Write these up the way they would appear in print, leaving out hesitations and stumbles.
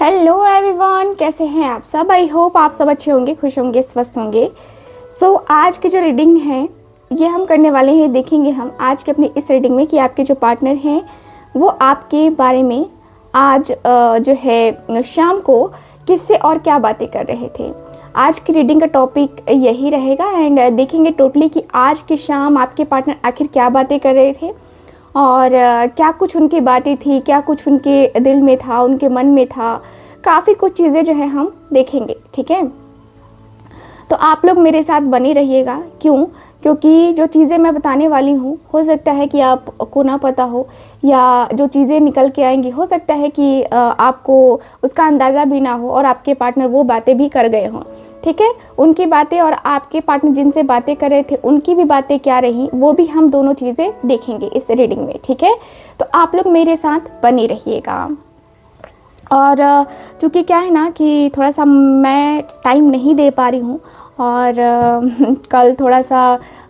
Hello everyone, कैसे हैं आप सब। आई होप आप सब अच्छे होंगे, खुश होंगे, स्वस्थ होंगे। आज की जो रीडिंग है ये हम करने वाले हैं। देखेंगे हम आज के अपनी इस रीडिंग में कि आपके जो पार्टनर हैं वो आपके बारे में आज जो है शाम को किससे और क्या बातें कर रहे थे। आज की रीडिंग का टॉपिक यही रहेगा एंड देखेंगे टोटली कि आज की शाम आपके पार्टनर आखिर क्या बातें कर रहे थे और क्या कुछ उनकी बातें थी, क्या कुछ उनके दिल में था, उनके मन में था। काफ़ी कुछ चीज़ें जो है हम देखेंगे, ठीक है। तो आप लोग मेरे साथ बने रहिएगा। क्योंकि जो चीज़ें मैं बताने वाली हूँ हो सकता है कि आपको ना पता हो, या जो चीज़ें निकल के आएंगी हो सकता है कि आपको उसका अंदाज़ा भी ना हो और आपके पार्टनर वो बातें भी कर गए हों, ठीक है। उनकी बातें और आपके पार्टनर जिनसे बातें कर रहे थे उनकी भी बातें क्या रही, वो भी हम दोनों चीज़ें देखेंगे इस रीडिंग में, ठीक है। तो आप लोग मेरे साथ बने रहिएगा। और चूँकि क्या है ना कि थोड़ा सा मैं टाइम नहीं दे पा रही हूँ और कल थोड़ा सा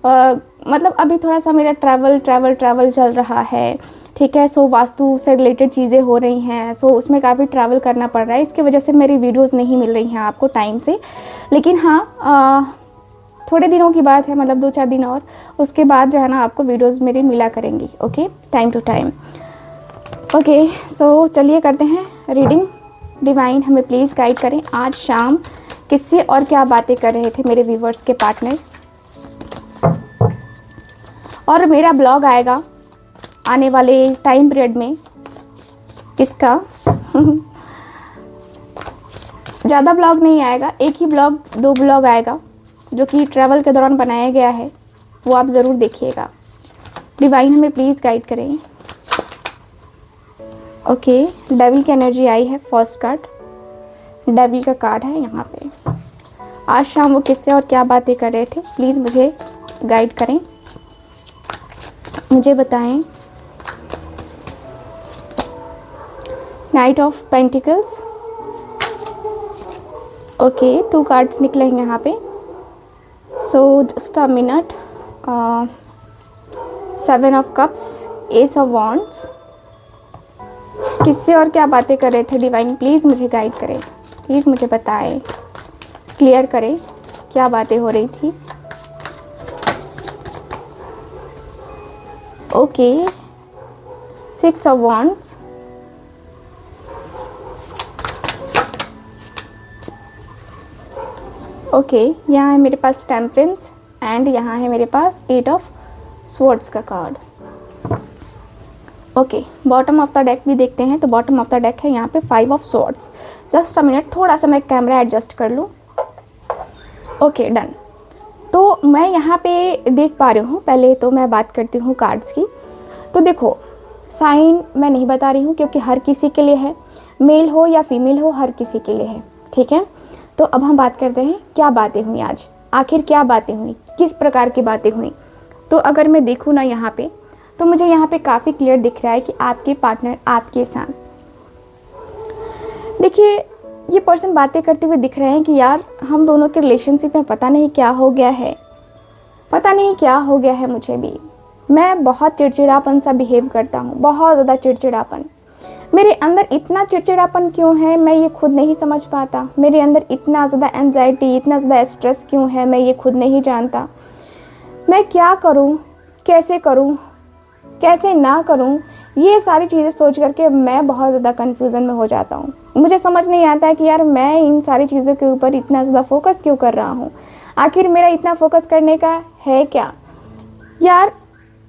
मतलब अभी थोड़ा सा मेरा ट्रैवल चल रहा है, ठीक है। वास्तु से रिलेटेड चीज़ें हो रही हैं, उसमें काफ़ी ट्रैवल करना पड़ रहा है। इसकी वजह से मेरी वीडियोस नहीं मिल रही हैं आपको टाइम से। लेकिन हाँ, थोड़े दिनों की बात है, मतलब 2-4 दिन और उसके बाद जो है ना आपको वीडियोस मेरी मिला करेंगी, okay, time to time. Okay, चलिए करते हैं रीडिंग। डिवाइन हमें प्लीज़ गाइड करें आज शाम किससे और क्या बातें कर रहे थे मेरे व्यूवर्स के पार्टनर। और मेरा ब्लॉग आएगा आने वाले टाइम पीरियड में, किसका ज़्यादा ब्लॉग नहीं आएगा, एक ही ब्लॉग, 2 ब्लॉग आएगा जो कि ट्रैवल के दौरान बनाया गया है, वो आप ज़रूर देखिएगा। डिवाइन हमें प्लीज़ गाइड करें। ओके, डेविल की एनर्जी आई है। फर्स्ट कार्ड डेविल का कार्ड है यहाँ पे। आज शाम वो किससे और क्या बातें कर रहे थे, प्लीज़ मुझे गाइड करें, मुझे बताएं। Night of pentacles, okay, 2 cards निकले हैं यहाँ पे। Just a minute. 7 of cups, S of wands, किससे और क्या बातें कर रहे थे डिवाइन, प्लीज़ मुझे गाइड करें, प्लीज़ मुझे बताएं, क्लियर करें क्या बातें हो रही थी। ओके, 6 ऑफ वॉन्ड्स, ओके, यहाँ है मेरे पास टेम्परेंस एंड यहाँ है मेरे पास 8 ऑफ स्वॉर्ड्स का card. Okay, bottom of the deck भी देखते हैं। तो बॉटम ऑफ द डेक है यहाँ पे 5 of swords. Just a minute, थोड़ा सा मैं कैमरा एडजस्ट कर लूँ। Okay, done. तो मैं यहाँ पे देख पा रही हूँ, पहले तो मैं बात करती हूँ कार्ड्स की। तो देखो, साइन मैं नहीं बता रही हूँ क्योंकि हर किसी के लिए है, मेल हो या फीमेल हो, हर किसी के लिए है, ठीक है। तो अब हम बात करते हैं क्या बातें हुई आज, आखिर क्या बातें हुई, किस प्रकार की बातें हुई। तो अगर मैं देखूँ ना यहाँ पे, तो मुझे यहाँ पे काफ़ी क्लियर दिख रहा है कि आपके पार्टनर आपके साथ, देखिए, ये पर्सन बातें करते हुए दिख रहे हैं कि यार हम दोनों के रिलेशनशिप में पता नहीं क्या हो गया है, पता नहीं क्या हो गया है। मुझे भी, मैं बहुत चिड़चिड़ापन सा बिहेव करता हूँ, बहुत ज़्यादा चिड़चिड़ापन। मेरे अंदर इतना चिड़चिड़ापन क्यों है मैं ये खुद नहीं समझ पाता। मेरे अंदर इतना ज़्यादा एंजाइटी, इतना ज़्यादा स्ट्रेस क्यों है मैं ये खुद नहीं जानता। मैं क्या करूँ, कैसे करूँ, कैसे ना करूं, ये सारी चीज़ें सोच करके मैं बहुत ज़्यादा कन्फ्यूज़न में हो जाता हूँ। मुझे समझ नहीं आता है कि यार मैं इन सारी चीज़ों के ऊपर इतना ज़्यादा फोकस क्यों कर रहा हूँ। आखिर मेरा इतना फोकस करने का है क्या। यार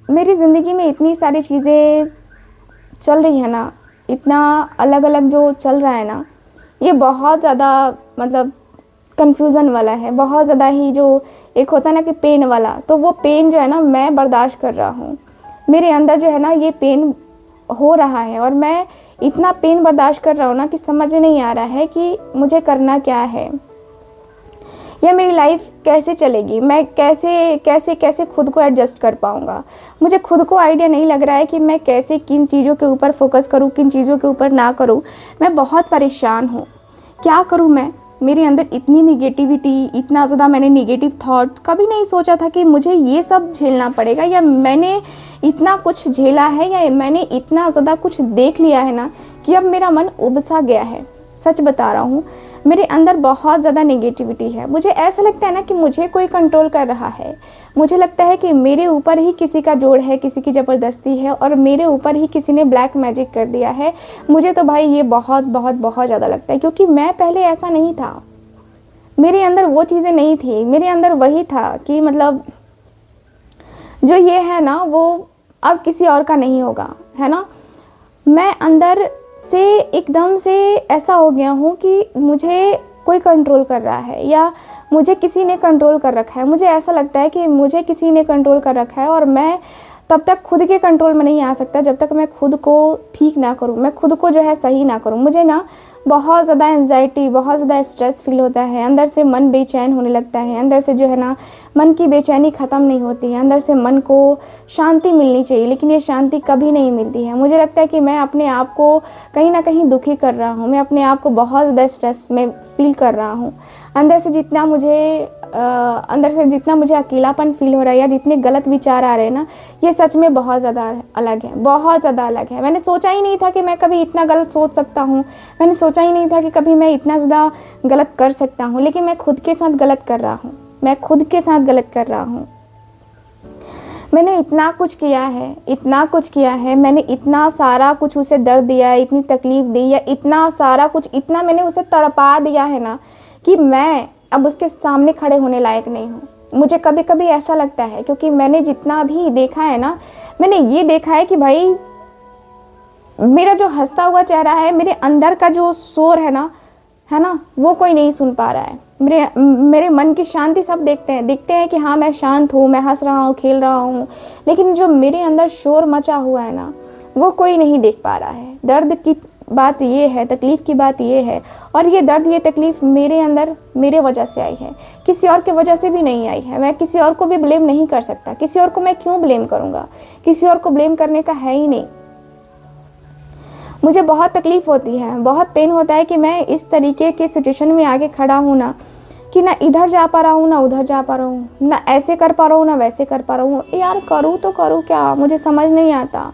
मेरी ज़िंदगी में इतनी सारी चीज़ें चल रही है ना, इतना अलग अलग जो चल रहा है ना, ये बहुत ज़्यादा मतलब कन्फ्यूज़न वाला है, बहुत ज़्यादा ही जो एक होता है ना कि पेन वाला, तो वो पेन जो है ना मैं बर्दाश्त कर रहा हूँ। मेरे अंदर जो है ना ये पेन हो रहा है और मैं इतना पेन बर्दाश्त कर रहा हूँ ना कि समझ नहीं आ रहा है कि मुझे करना क्या है, या मेरी लाइफ कैसे चलेगी, मैं कैसे कैसे कैसे खुद को एडजस्ट कर पाऊँगा। मुझे खुद को आइडिया नहीं लग रहा है कि मैं कैसे किन चीज़ों के ऊपर फोकस करूँ, किन चीज़ों के ऊपर ना करूँ। मैं बहुत परेशान हूँ, क्या करूँ मैं। मेरे अंदर इतनी निगेटिविटी, इतना ज़्यादा मैंने निगेटिव थॉट कभी नहीं सोचा था कि मुझे ये सब झेलना पड़ेगा, या मैंने इतना कुछ झेला है, या मैंने इतना ज़्यादा कुछ देख लिया है ना कि अब मेरा मन उबसा गया है। सच बता रहा हूँ, मेरे अंदर बहुत ज़्यादा नेगेटिविटी है। मुझे ऐसा लगता है ना कि मुझे कोई कंट्रोल कर रहा है। मुझे लगता है कि मेरे ऊपर ही किसी का जोड़ है, किसी की ज़बरदस्ती है और मेरे ऊपर ही किसी ने ब्लैक मैजिक कर दिया है। मुझे तो भाई ये बहुत बहुत बहुत ज़्यादा लगता है, क्योंकि मैं पहले ऐसा नहीं था। मेरे अंदर वो चीज़ें नहीं थी। मेरे अंदर वही था कि मतलब जो ये है ना वो अब किसी और का नहीं होगा, है ना। मैं अंदर से एकदम से ऐसा हो गया हूँ कि मुझे कोई कंट्रोल कर रहा है या मुझे किसी ने कंट्रोल कर रखा है। मुझे ऐसा लगता है कि मुझे किसी ने कंट्रोल कर रखा है और मैं तब तक खुद के कंट्रोल में नहीं आ सकता जब तक मैं खुद को ठीक ना करूँ, मैं खुद को जो है सही ना करूँ। मुझे ना बहुत ज़्यादा एंजाइटी, बहुत ज़्यादा स्ट्रेस फील होता है। अंदर से मन बेचैन होने लगता है। अंदर से जो है ना मन की बेचैनी ख़त्म नहीं होती है। अंदर से मन को शांति मिलनी चाहिए, लेकिन ये शांति कभी नहीं मिलती है। मुझे लगता है कि मैं अपने आप को कहीं ना कहीं दुखी कर रहा हूँ। मैं अपने आप को बहुत ज़्यादा स्ट्रेस में फील कर रहा हूँ। अंदर से जितना मुझे अकेलापन फील हो रहा है या जितने गलत विचार आ रहे हैं ना, ये सच में बहुत ज़्यादा अलग है, बहुत ज़्यादा अलग है। मैंने सोचा ही नहीं था कि मैं कभी इतना गलत सोच सकता हूँ। मैंने सोचा ही नहीं था कि कभी मैं इतना ज़्यादा गलत कर सकता हूँ, लेकिन मैं खुद के साथ गलत कर रहा हूँ। मैं खुद के साथ गलत कर रहा हूँ। मैंने इतना कुछ किया है, इतना कुछ किया है। मैंने इतना सारा कुछ उसे दर्द दिया है, इतनी तकलीफ़ दी है, इतना सारा कुछ, इतना मैंने उसे तड़पा दिया है ना कि मैं अब उसके सामने खड़े होने लायक नहीं हूँ। मुझे कभी कभी ऐसा लगता है, क्योंकि मैंने जितना भी देखा है ना, मैंने ये देखा है कि भाई मेरा जो हंसता हुआ चेहरा है, मेरे अंदर का जो शोर है ना, वो कोई नहीं सुन पा रहा है। मेरे मन की शांति सब दिखते हैं कि हाँ मैं शांत हूँ, मैं हंस रहा हूँ, खेल रहा हूँ, लेकिन जो मेरे अंदर शोर मचा हुआ है ना, वो कोई नहीं देख पा रहा है। दर्द की बात ये है, तकलीफ़ की बात ये है, और ये दर्द, ये तकलीफ़ मेरे अंदर मेरे वजह से आई है, किसी और के वजह से भी नहीं आई है। मैं किसी और को भी ब्लेम नहीं कर सकता। किसी और को मैं क्यों ब्लेम करूँगा? किसी और को ब्लेम करने का है ही नहीं। मुझे बहुत तकलीफ़ होती है, बहुत पेन होता है कि मैं इस तरीके के सिचुएशन में आके खड़ा हूँ ना, कि ना इधर जा पा रहा हूँ ना उधर जा पा रहा हूँ, ना ऐसे कर पा रहा हूँ ना वैसे कर पा रहा हूँ। यार करूँ तो करूँ क्या? मुझे समझ नहीं आता।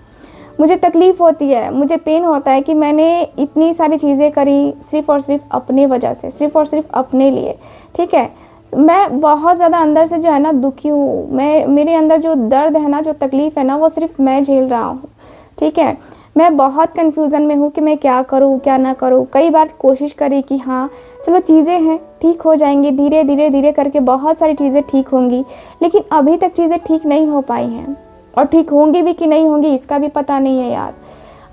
मुझे तकलीफ़ होती है, मुझे पेन होता है कि मैंने इतनी सारी चीज़ें करी सिर्फ़ और सिर्फ अपने वजह से, सिर्फ़ और सिर्फ अपने लिए। ठीक है, मैं बहुत ज़्यादा अंदर से जो है ना दुखी हूँ। मेरे अंदर जो दर्द है ना, जो तकलीफ़ है ना, वो सिर्फ मैं झेल रहा हूँ। ठीक है, मैं बहुत कन्फ्यूज़न में हूँ कि मैं क्या करूँ क्या ना करूँ। कई बार कोशिश करी कि हाँ चलो चीज़ें हैं, ठीक हो जाएंगी, धीरे धीरे धीरे करके बहुत सारी चीज़ें ठीक होंगी, लेकिन अभी तक चीज़ें ठीक नहीं हो पाई हैं। और ठीक होंगी भी कि नहीं होंगी इसका भी पता नहीं है यार।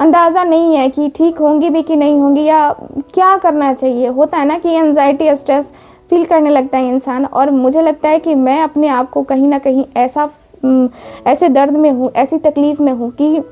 अंदाज़ा नहीं है कि ठीक होंगी भी कि नहीं होंगी, या क्या करना चाहिए। होता है ना कि एंजाइटी, स्ट्रेस फील करने लगता है इंसान, और मुझे लगता है कि मैं अपने आप को कहीं ना कहीं ऐसे दर्द में हूँ, ऐसी तकलीफ़ में हूँ कि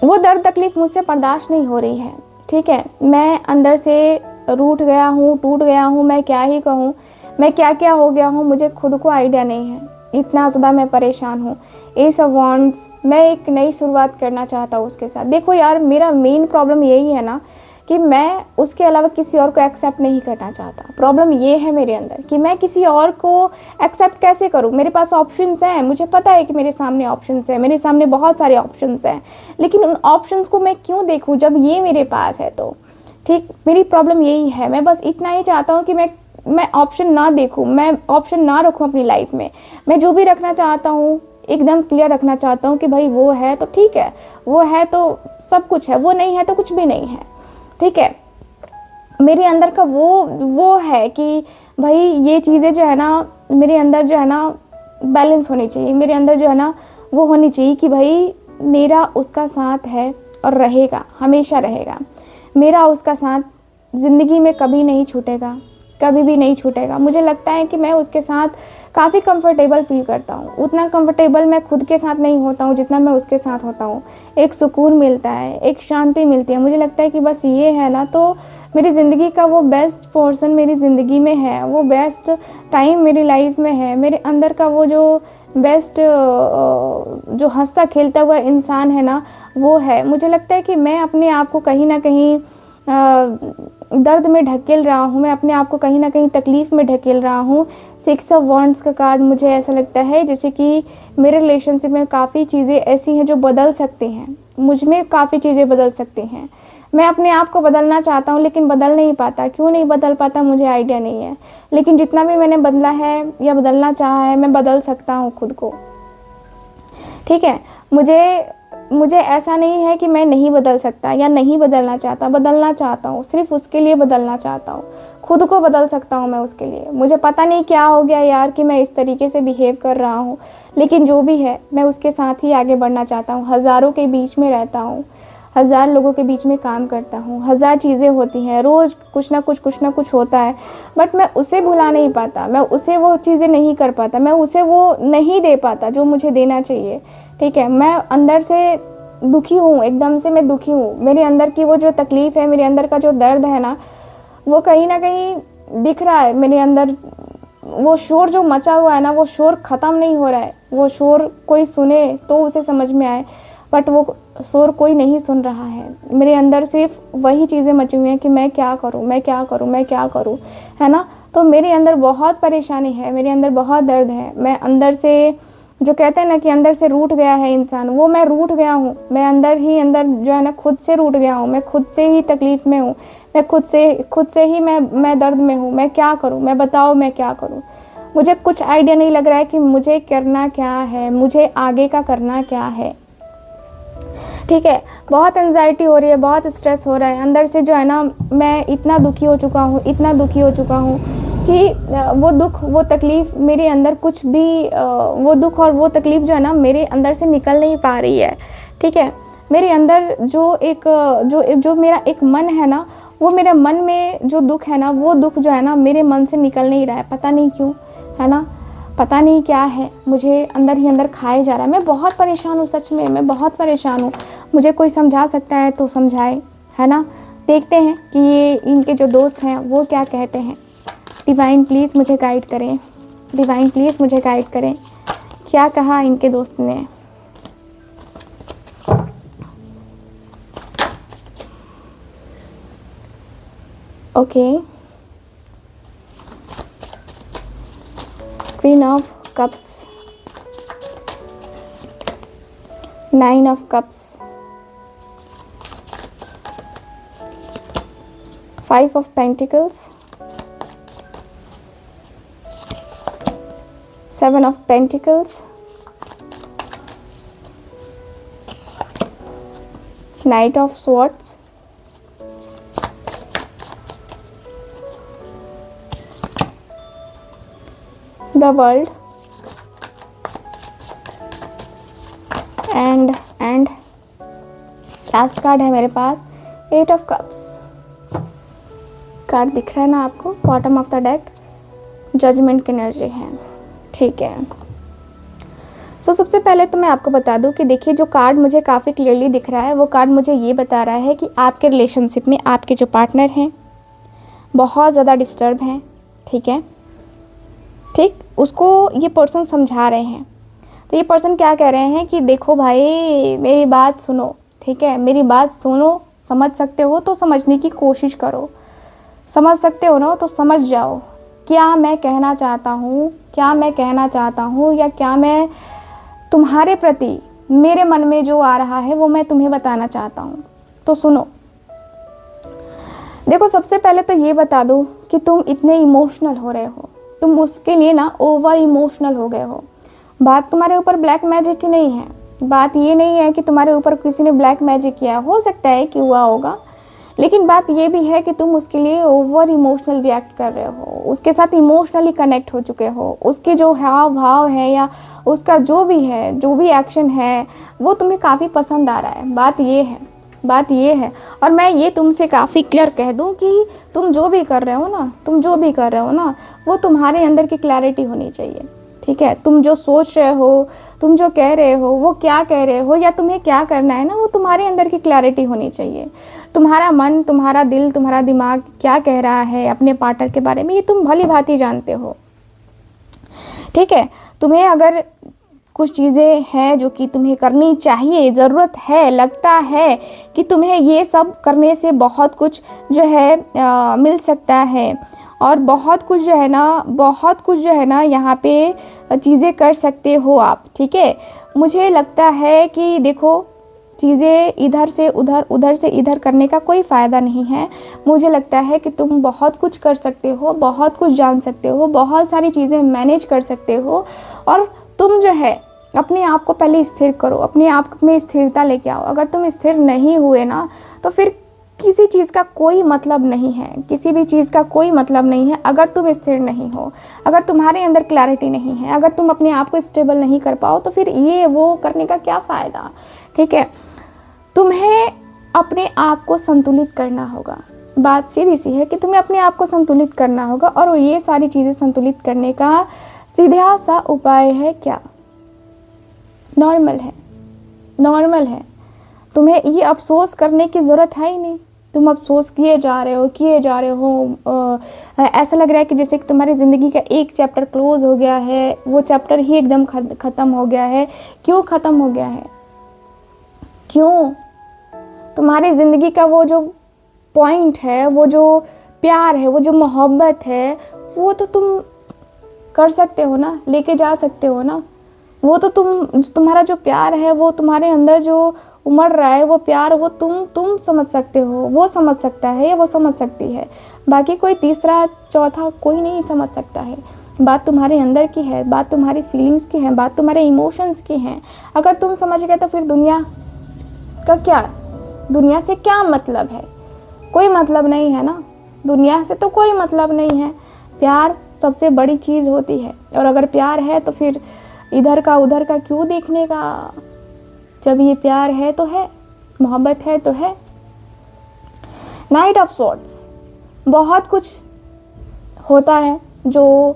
वो दर्द तकलीफ़ मुझसे बर्दाश्त नहीं हो रही है। ठीक है, मैं अंदर से रूठ गया हूँ, टूट गया हूँ। मैं क्या ही कहूँ, मैं क्या क्या हो गया हूँ, मुझे खुद को आइडिया नहीं है। इतना ज़्यादा मैं परेशान हूँ। एस ऑफ वांड्स, मैं एक नई शुरुआत करना चाहता हूँ उसके साथ। देखो यार, मेरा मेन प्रॉब्लम यही है ना कि मैं उसके अलावा किसी और को एक्सेप्ट नहीं करना चाहता। प्रॉब्लम ये है मेरे अंदर कि मैं किसी और को एक्सेप्ट कैसे करूं। मेरे पास ऑप्शंस हैं, मुझे पता है कि मेरे सामने ऑप्शंस हैं, मेरे सामने बहुत सारे ऑप्शंस हैं, लेकिन उन ऑप्शंस को मैं क्यों देखूं जब ये मेरे पास है। तो ठीक, मेरी प्रॉब्लम यही है। मैं बस इतना ही चाहता हूँ कि मैं ऑप्शन ना देखूँ, मैं ऑप्शन ना रखूँ अपनी लाइफ में। मैं जो भी रखना चाहता हूँ एकदम क्लियर रखना चाहता हूँ कि भाई वो है तो ठीक है, वो है तो सब कुछ है, वो नहीं है तो कुछ भी नहीं है। ठीक है, मेरे अंदर का वो है कि भाई ये चीज़ें जो है ना मेरे अंदर जो है ना बैलेंस होनी चाहिए। मेरे अंदर जो है ना वो होनी चाहिए कि भाई मेरा उसका साथ है और रहेगा, हमेशा रहेगा। मेरा उसका साथ ज़िंदगी में कभी नहीं छूटेगा, कभी भी नहीं छूटेगा। मुझे लगता है कि मैं उसके साथ काफ़ी कंफर्टेबल फील करता हूँ। उतना कंफर्टेबल मैं खुद के साथ नहीं होता हूँ जितना मैं उसके साथ होता हूँ। एक सुकून मिलता है, एक शांति मिलती है। मुझे लगता है कि बस ये है ना तो मेरी ज़िंदगी का वो बेस्ट पोर्शन मेरी ज़िंदगी में है, वो बेस्ट टाइम मेरी लाइफ में है। मेरे अंदर का वो जो बेस्ट जो हंसता खेलता हुआ इंसान है ना वो है। मुझे लगता है कि मैं अपने आप को कहीं ना कहीं दर्द में ढकेल रहा हूँ, मैं अपने आप को कहीं ना कहीं तकलीफ़ में ढकेल रहा हूँ। 6 ऑफ वॉन्ड्स का कार्ड मुझे ऐसा लगता है जैसे कि मेरे रिलेशनशिप में काफ़ी चीज़ें ऐसी हैं जो बदल सकती हैं, मुझ में काफ़ी चीज़ें बदल सकती हैं। मैं अपने आप को बदलना चाहता हूँ लेकिन बदल नहीं पाता। क्यों नहीं बदल पाता मुझे आइडिया नहीं है, लेकिन जितना भी मैंने बदला है या बदलना चाहा है, मैं बदल सकता हूँ खुद को। ठीक है, मुझे ऐसा नहीं है कि मैं नहीं बदल सकता या नहीं बदलना चाहता, बदलना चाहता हूँ, सिर्फ उसके लिए बदलना चाहता हूँ, खुद को बदल सकता हूँ मैं उसके लिए। मुझे पता नहीं क्या हो गया यार कि मैं इस तरीके से बिहेव कर रहा हूँ, लेकिन जो भी है मैं उसके साथ ही आगे बढ़ना चाहता हूँ। हज़ारों के बीच में रहता हूँ, 1000 लोगों के बीच में काम करता हूँ, 1000 चीज़ें होती हैं, रोज़ कुछ ना कुछ होता है, बट मैं उसे भुला नहीं पाता, मैं उसे वो चीज़ें नहीं कर पाता, मैं उसे वो नहीं दे पाता जो मुझे देना चाहिए। ठीक है, मैं अंदर से दुखी हूँ, एकदम से मैं दुखी हूँ। मेरे अंदर की वो जो तकलीफ़ है, मेरे अंदर का जो दर्द है ना, वो कहीं ना कहीं दिख रहा है मेरे अंदर। वो शोर जो मचा हुआ है ना, वो शोर ख़त्म नहीं हो रहा है। वो शोर कोई सुने तो उसे समझ में आए, बट वो शोर कोई नहीं सुन रहा है। मेरे अंदर सिर्फ वही चीज़ें मची हुई हैं कि मैं क्या करूं, मैं क्या करूं, मैं क्या करूं, है ना। तो मेरे अंदर बहुत परेशानी है, मेरे अंदर बहुत दर्द है। मैं अंदर से, जो कहते हैं ना कि अंदर से रूठ गया है इंसान, वो मैं रूठ गया हूँ। मैं अंदर ही अंदर जो है ना खुद से रूठ गया हूँ। मैं खुद से ही तकलीफ़ में हूँ, मैं खुद से ही मैं दर्द में हूँ। मैं क्या करूँ, मैं बताओ मैं क्या करूँ। मुझे कुछ आइडिया नहीं लग रहा है कि मुझे करना क्या है, मुझे आगे का करना क्या है। ठीक है, बहुत एंजाइटी हो रही है, बहुत स्ट्रेस हो रहा है अंदर से, जो है ना मैं इतना दुखी हो चुका हूँ, इतना दुखी हो चुका हूँ कि वो दुख, वो तकलीफ़ मेरे अंदर कुछ भी, वो दुख और वो तकलीफ़ जो है ना मेरे अंदर से निकल नहीं पा रही है। ठीक है, मेरे अंदर जो मेरा एक मन है ना, वो मेरे मन में जो दुख है ना, वो दुख जो है ना मेरे मन से निकल नहीं रहा है, पता नहीं क्यों, है ना। पता नहीं क्या है, मुझे अंदर ही अंदर खाए जा रहा है। मैं बहुत परेशान हूँ, सच में मैं बहुत परेशान हूँ। मुझे कोई समझा सकता है तो समझाए, है ना। देखते हैं कि ये इनके जो दोस्त हैं वो क्या कहते हैं। डिवाइन प्लीज़ मुझे गाइड करें, डिवाइन प्लीज़ मुझे गाइड करें, क्या कहा इनके दोस्त ने। Okay, Queen of Cups, 9 of Cups, 5 of Pentacles, 7 of Pentacles, Knight of Swords, the World, and last card है मेरे पास 8 of Cups। कार्ड दिख रहा है ना आपको, bottom of the deck judgement की एनर्जी है। ठीक है, सो सबसे पहले तो मैं आपको बता दूं कि देखिए जो कार्ड मुझे काफ़ी क्लियरली दिख रहा है, वो कार्ड मुझे ये बता रहा है कि आपके रिलेशनशिप में आपके जो पार्टनर हैं बहुत ज़्यादा डिस्टर्ब हैं। ठीक है, ठीक, उसको ये पर्सन समझा रहे हैं। तो ये पर्सन क्या कह रहे हैं कि देखो भाई मेरी बात सुनो, ठीक है, मेरी बात सुनो, समझ सकते हो तो समझने की कोशिश करो, समझ सकते हो ना तो समझ जाओ क्या मैं कहना चाहता हूँ, क्या मैं कहना चाहता हूँ, या क्या मैं तुम्हारे प्रति मेरे मन में जो आ रहा है वो मैं तुम्हें बताना चाहता हूँ। तो सुनो, देखो सबसे पहले तो ये बता दो कि तुम इतने इमोशनल हो रहे हो, तुम उसके लिए ना ओवर इमोशनल हो गए हो। बात तुम्हारे ऊपर ब्लैक मैजिक की नहीं है, बात ये नहीं है कि तुम्हारे ऊपर किसी ने ब्लैक मैजिक किया, हो सकता है कि हुआ होगा, लेकिन बात ये भी है कि तुम उसके लिए ओवर इमोशनल रिएक्ट कर रहे हो, उसके साथ इमोशनली कनेक्ट हो चुके हो। उसके जो हाव भाव है या उसका जो भी है, जो भी एक्शन है, वो तुम्हें काफ़ी पसंद आ रहा है। बात ये है, बात ये है। और मैं ये तुमसे काफ़ी क्लियर कह दूं कि तुम जो भी कर रहे हो ना, तुम जो भी कर रहे हो ना, वो तुम्हारे अंदर की क्लैरिटी होनी चाहिए। ठीक है, तुम जो सोच रहे हो, तुम जो कह रहे हो, वो क्या कह रहे हो या तुम्हें क्या करना है ना, वो तुम्हारे अंदर की क्लैरिटी होनी चाहिए। तुम्हारा मन, तुम्हारा दिल, तुम्हारा दिमाग क्या कह रहा है अपने पार्टनर के बारे में, ये तुम भली भांति जानते हो। ठीक है, तुम्हें अगर कुछ चीज़ें हैं जो कि तुम्हें करनी चाहिए, ज़रूरत है, लगता है कि तुम्हें ये सब करने से बहुत कुछ जो है मिल सकता है, और बहुत कुछ जो है ना, बहुत कुछ जो है ना यहाँ पे चीज़ें कर सकते हो आप। ठीक है, मुझे लगता है कि देखो चीज़ें इधर से उधर, उधर से इधर करने का कोई फ़ायदा नहीं है। मुझे लगता है कि तुम बहुत कुछ कर सकते हो, बहुत कुछ जान सकते हो, बहुत सारी चीज़ें मैनेज कर सकते हो। और तुम जो है अपने आप को पहले स्थिर करो, अपने आप में स्थिरता लेके आओ। अगर तुम स्थिर नहीं हुए ना तो फिर किसी चीज़ का कोई मतलब नहीं है, किसी भी चीज़ का कोई मतलब नहीं है अगर तुम स्थिर नहीं हो, अगर तुम्हारे अंदर क्लैरिटी नहीं है, अगर तुम अपने आप को स्टेबल नहीं कर पाओ तो फिर ये वो करने का क्या फ़ायदा। ठीक है, तुम्हें अपने आप को संतुलित करना होगा। बात सीधी सी है कि तुम्हें अपने आप को संतुलित करना होगा, और ये सारी चीज़ें संतुलित करने का सीधा सा उपाय है क्या? नॉर्मल है, नॉर्मल है। तुम्हें ये अफसोस करने की ज़रूरत है ही नहीं। तुम अफसोस किए जा रहे हो, ऐसा लग रहा है कि जैसे कि तुम्हारी ज़िंदगी का एक चैप्टर क्लोज़ हो गया है, वो चैप्टर ही एकदम ख़त्म हो गया है। क्यों ख़त्म हो गया है? क्यों? तुम्हारी ज़िंदगी का वो जो पॉइंट है, वो जो प्यार है, वो जो मोहब्बत है, वो तो तुम कर सकते हो ना, लेके जा सकते हो ना। वो तो तुम्हारा जो प्यार है, वो तुम्हारे अंदर जो उमड़ रहा है, वो प्यार वो तुम समझ सकते हो, वो समझ सकता है या वो समझ सकती है। बाकी कोई तीसरा चौथा कोई नहीं समझ सकता है। बात तुम्हारे अंदर की है, बात तुम्हारी फीलिंग्स की है, बात तुम्हारे इमोशंस की है। अगर तुम समझ गए तो फिर दुनिया का क्या, दुनिया से क्या मतलब है? कोई मतलब नहीं है ना, दुनिया से तो कोई मतलब नहीं है। प्यार सबसे बड़ी चीज़ होती है, और अगर प्यार है तो फिर इधर का उधर का क्यों देखने का? जब ये प्यार है तो है, मोहब्बत है तो है। नाइट ऑफ सॉर्ट्स, बहुत कुछ होता है जो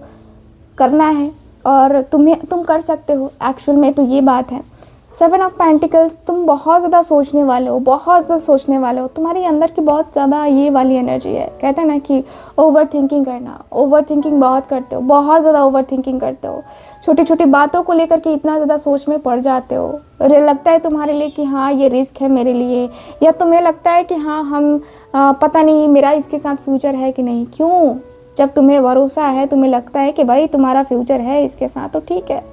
करना है और तुम कर सकते हो। एक्चुअल में तो ये बात है। 7 ऑफ पेंटिकल्स, तुम बहुत ज़्यादा सोचने वाले हो, बहुत ज़्यादा सोचने वाले हो। तुम्हारी अंदर की बहुत ज़्यादा ये वाली एनर्जी है। कहते हैं ना कि ओवर थिंकिंग करना, ओवर थिंकिंग बहुत करते हो, बहुत ज़्यादा ओवर थिंकिंग करते हो। छोटी छोटी बातों को लेकर के इतना ज़्यादा सोच में पड़ जाते हो। लगता है तुम्हारे लिए कि हाँ ये रिस्क है मेरे लिए, या तुम्हें लगता है कि हाँ पता नहीं मेरा इसके साथ फ्यूचर है कि नहीं। क्यों? जब तुम्हें भरोसा है, तुम्हें लगता है कि भाई तुम्हारा फ्यूचर है इसके साथ, तो ठीक है,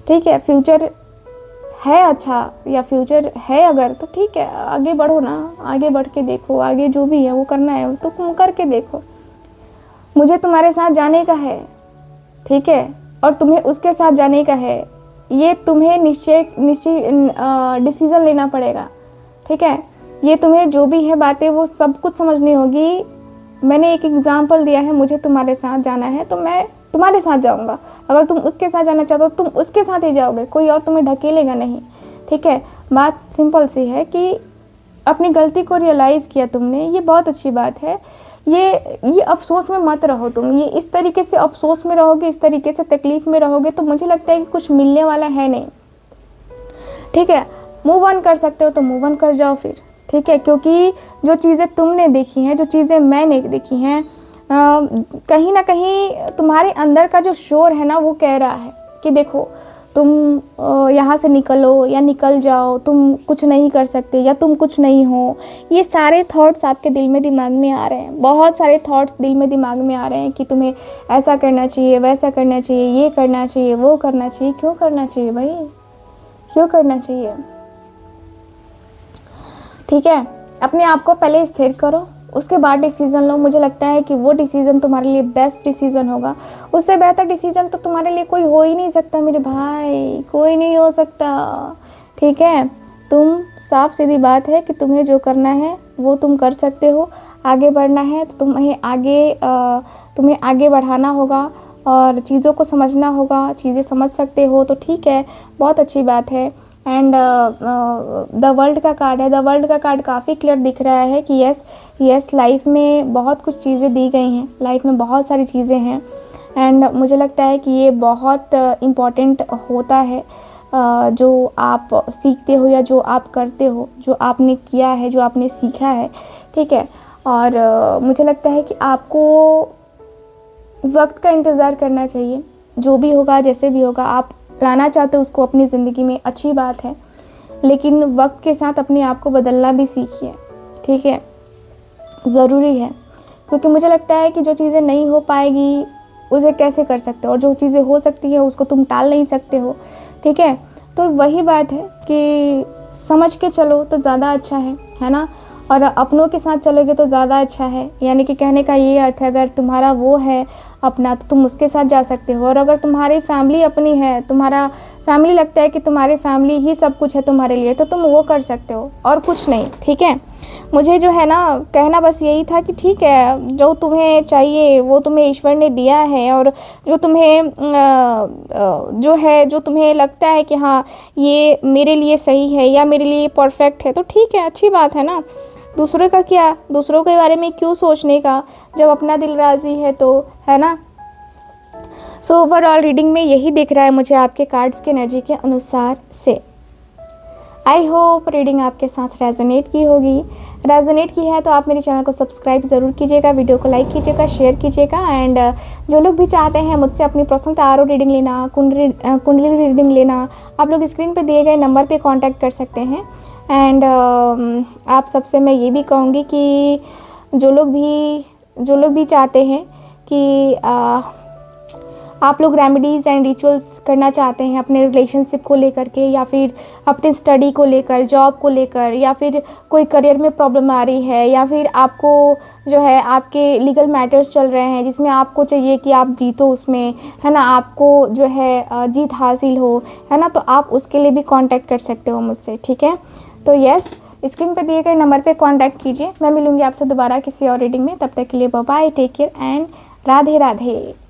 ठीक है, फ्यूचर है अच्छा, या फ्यूचर है अगर, तो ठीक है, आगे बढ़ो ना, आगे बढ़ के देखो, आगे जो भी है वो करना है तो तुम करके देखो। मुझे तुम्हारे साथ जाने का है, ठीक है, और तुम्हें उसके साथ जाने का है। ये तुम्हें निश्चय डिसीज़न लेना पड़ेगा, ठीक है। ये तुम्हें जो भी है बातें वो सब कुछ समझनी होगी। मैंने एक एग्जाम्पल दिया है, मुझे तुम्हारे साथ जाना है तो मैं तुम्हारे साथ जाऊंगा। अगर तुम उसके साथ जाना चाहते हो तुम उसके साथ ही जाओगे, कोई और तुम्हें ढकेलेगा नहीं, ठीक है। बात सिंपल सी है कि अपनी गलती को रियलाइज़ किया तुमने, ये बहुत अच्छी बात है। ये अफसोस में मत रहो तुम। ये इस तरीके से अफसोस में रहोगे, इस तरीके से तकलीफ़ में रहोगे तो मुझे लगता है कि कुछ मिलने वाला है नहीं, ठीक है। मूव ऑन कर सकते हो तो मूव ऑन कर जाओ फिर, ठीक है। क्योंकि जो चीज़ें तुमने देखी हैं, जो चीज़ें मैंने देखी हैं, कहीं ना कहीं तुम्हारे अंदर का जो शोर है ना वो कह रहा है कि देखो तुम यहाँ से निकलो या निकल जाओ, तुम कुछ नहीं कर सकते या तुम कुछ नहीं हो। ये सारे थॉट्स आपके दिल में दिमाग में आ रहे हैं, बहुत सारे थॉट्स दिल में दिमाग में आ रहे हैं कि तुम्हें ऐसा करना चाहिए, वैसा करना चाहिए, ये करना चाहिए, वो करना चाहिए। क्यों करना चाहिए भाई, क्यों करना चाहिए? ठीक है, अपने आप को पहले स्थिर करो, उसके बाद डिसीज़न लो। मुझे लगता है कि वो डिसीज़न तुम्हारे लिए बेस्ट डिसीज़न होगा। उससे बेहतर डिसीज़न तो तुम्हारे लिए कोई हो ही नहीं सकता मेरे भाई, कोई नहीं हो सकता, ठीक है। तुम, साफ सीधी बात है कि तुम्हें जो करना है वो तुम कर सकते हो। आगे बढ़ना है तो तुम्हें आगे बढ़ाना होगा और चीज़ों को समझना होगा। चीज़ें समझ सकते हो तो ठीक है, बहुत अच्छी बात है। एंड द वर्ल्ड का कार्ड है, द वर्ल्ड का कार्ड काफ़ी क्लियर दिख रहा है कि यस लाइफ में बहुत कुछ चीज़ें दी गई हैं, लाइफ में बहुत सारी चीज़ें हैं। एंड मुझे लगता है कि ये बहुत इम्पॉर्टेंट होता है, जो आप सीखते हो या जो आप करते हो, जो आपने किया है, जो आपने सीखा है, ठीक है। और मुझे लगता है कि आपको वक्त का इंतज़ार करना चाहिए। जो भी होगा, जैसे भी होगा, आप लाना चाहते हो उसको अपनी ज़िंदगी में, अच्छी बात है, लेकिन वक्त के साथ अपने आप को बदलना भी सीखिए, ठीक है, ज़रूरी है। क्योंकि मुझे लगता है कि जो चीज़ें नहीं हो पाएगी उसे कैसे कर सकते हो, और जो चीज़ें हो सकती है उसको तुम टाल नहीं सकते हो, ठीक है। तो वही बात है कि समझ के चलो तो ज़्यादा अच्छा है ना। और अपनों के साथ चलोगे तो ज़्यादा अच्छा है। यानी कि कहने का ये अर्थ है, अगर तुम्हारा वो है अपना तो तुम उसके साथ जा सकते हो, और अगर तुम्हारी फैमिली अपनी है, तुम्हारा फैमिली लगता है कि तुम्हारी फैमिली ही सब कुछ है तुम्हारे लिए, तो तुम वो कर सकते हो और कुछ नहीं। ठीक है, मुझे जो है ना कहना बस यही था कि ठीक है, जो तुम्हें चाहिए वो तुम्हें ईश्वर ने दिया है, और जो तुम्हें जो तुम्हें लगता है कि हाँ ये मेरे लिए सही है या मेरे लिए परफेक्ट है, तो ठीक है, अच्छी बात है ना। दूसरों का क्या, दूसरों के बारे में क्यों सोचने का, जब अपना दिल राज़ी है तो, है ना। सो ओवरऑल रीडिंग में यही दिख रहा है मुझे आपके कार्ड्स की एनर्जी के अनुसार से। आई होप रीडिंग आपके साथ रेजोनेट की होगी। रेजोनेट की है तो आप मेरे चैनल को सब्सक्राइब ज़रूर कीजिएगा, वीडियो को लाइक कीजिएगा, शेयर कीजिएगा। एंड जो लोग भी चाहते हैं मुझसे अपनी पर्सनल टारो रीडिंग लेना, कुंडली रीडिंग लेना, आप लोग स्क्रीन पे दिए गए नंबर पे कांटेक्ट कर सकते हैं। एंड आप सबसे मैं ये भी कहूँगी कि जो लोग भी चाहते हैं कि आप लोग रेमेडीज़ एंड रिचुअल्स करना चाहते हैं अपने रिलेशनशिप को लेकर के, या फिर अपने स्टडी को लेकर, जॉब को लेकर, या फिर कोई करियर में प्रॉब्लम आ रही है, या फिर आपको जो है आपके लीगल मैटर्स चल रहे हैं जिसमें आपको चाहिए कि आप जीतो उसमें, है ना, आपको जो है जीत हासिल हो, है ना, तो आप उसके लिए भी कांटेक्ट कर सकते हो मुझसे। ठीक है, तो यस, स्क्रीन पर दिए गए नंबर पे कांटेक्ट कीजिए। मैं मिलूंगी आपसे दोबारा किसी और रीडिंग में। तब तक के लिए bye bye, take care and Radhe Radhe.